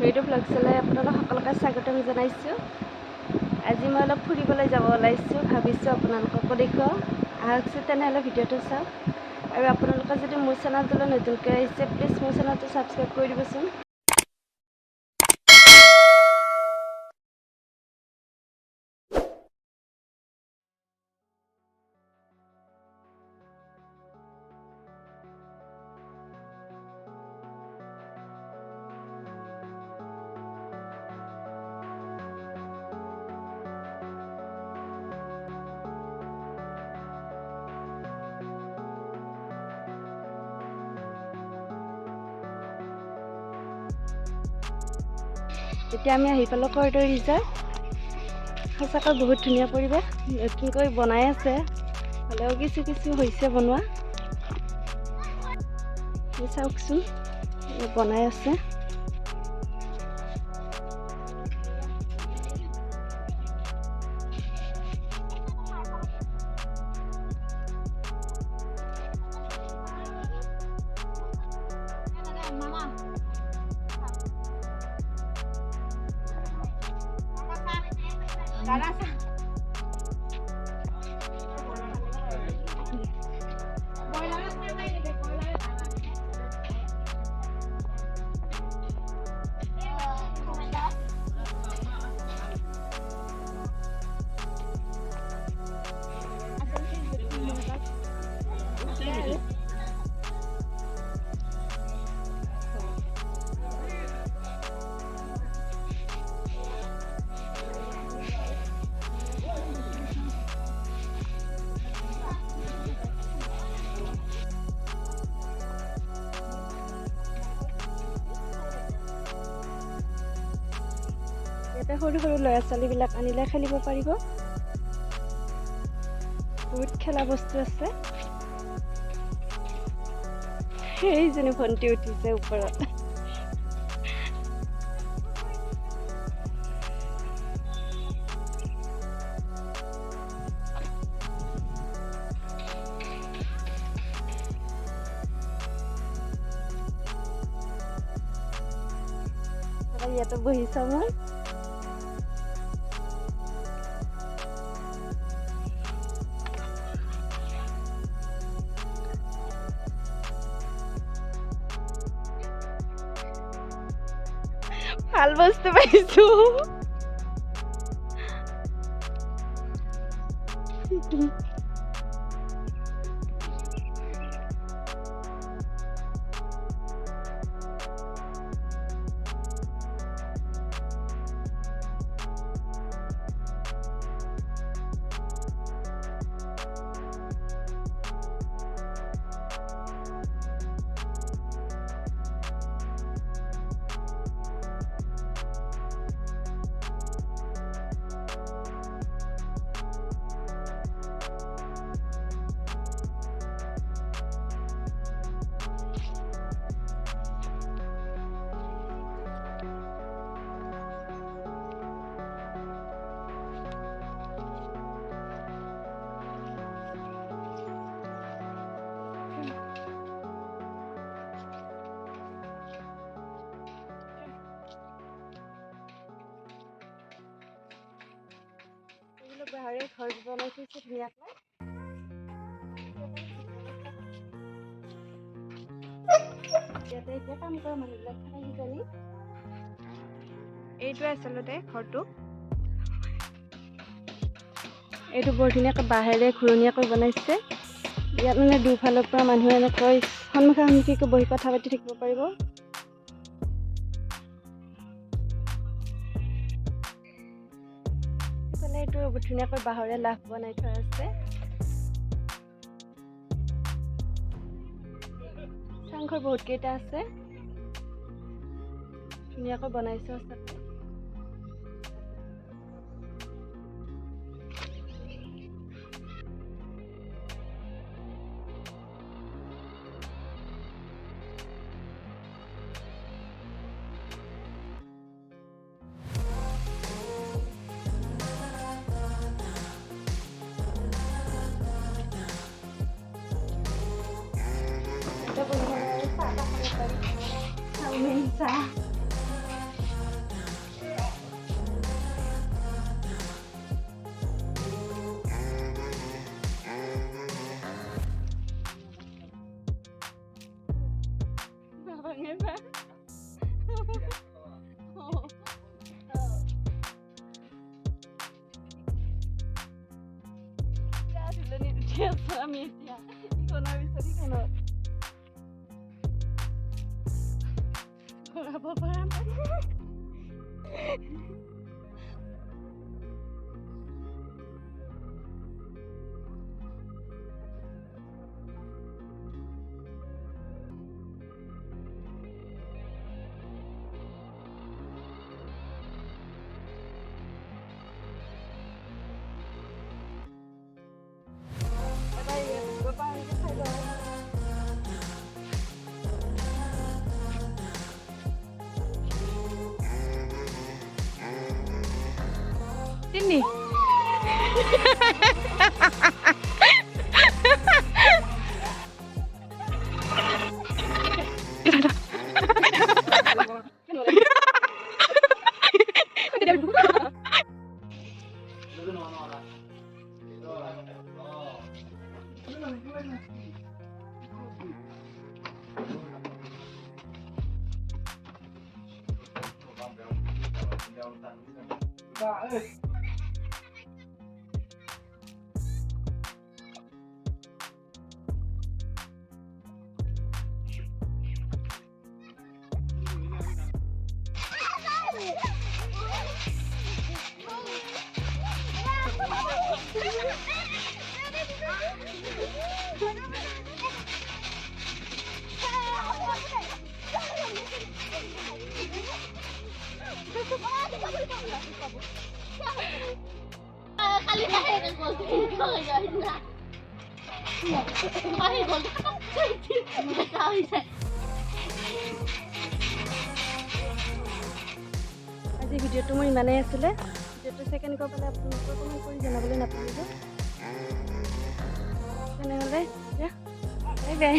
Radio' blog চালে আপোনালোক সকলোকে স্বাগতম জনাইছোঁ। আজি মই অলপ ফুৰিবলৈ যাব ওলাইছোঁ, ভাবিছোঁ আপোনালোককো দেখুৱাওঁ। আহকচোন তেনেহ'লে ভিডিঅ'টো চাওক। আৰু আপোনালোকে যদি মোৰ চেনেলটোলৈ নতুনকৈ আহিছে, প্লিজ মোৰ চেনেলটো ছাবস্ক্ৰাইব কৰি দিবচোন। এতিয়া আমি আহি পালোঁ কৰিডৰ ৰিজৰ্ট। সঁচাকৈ বহুত ধুনীয়া পৰিৱেশ, নতুনকৈ বনাই আছে, হ'লেও কিছু হৈছে বনোৱা। চাওকচোন, বনাই আছে। ইয়াতে সৰু ল'ৰা ছোৱালীবিলাক আনিলে খেলিব পাৰিব। বহুত খেলা বস্তু আছে। সেইজনী ভণ্টি উঠিছে ওপৰত। ইয়াতে বহিছোঁ মই। ভাল বস্তু পাইছোঁ। বাঁহৰে ঘৰ বনাই থৈছে ধুনীয়াকৈ। ইয়াতে এতিয়া কাম কৰা মানুহবিলাক থাকে কিজানি। এইটোৱে আচলতে ঘৰটো। এইটো বৰ ধুনীয়াকৈ বাঁহেৰে ঘূৰণীয়াকৈ বনাইছে। ইয়াত মানে দুফালৰ পৰা মানুহে এনেকৈ সন্মুখা সন্মুখীকৈ বহি কথা পাতি থাকিব পাৰিব। এইটো ধুনীয়াকৈ বাঁহৰে লাখ বনাই থোৱা আছে। চাংঘৰ বহুত কেইটা আছে, ধুনীয়াকৈ বনাইছে সঁচাকৈ। Minsa. আছো আমি এতিয়া ইখনৰ পিছত সিখনত ঘূৰাব পৰা নাই। Sini. Kali kahit gol ko ngayon na. Kahit gol ka আজি ভিডিঅ'টো মোৰ ইমানেই আছিলে। ভিডিঅ'টো ছেকেণ্ড কৰি পেলাই আপোনালোকৰ কমেণ্ট কৰি জনাবলৈ নাপাহৰিব। তেনেহ'লে বাই বাই।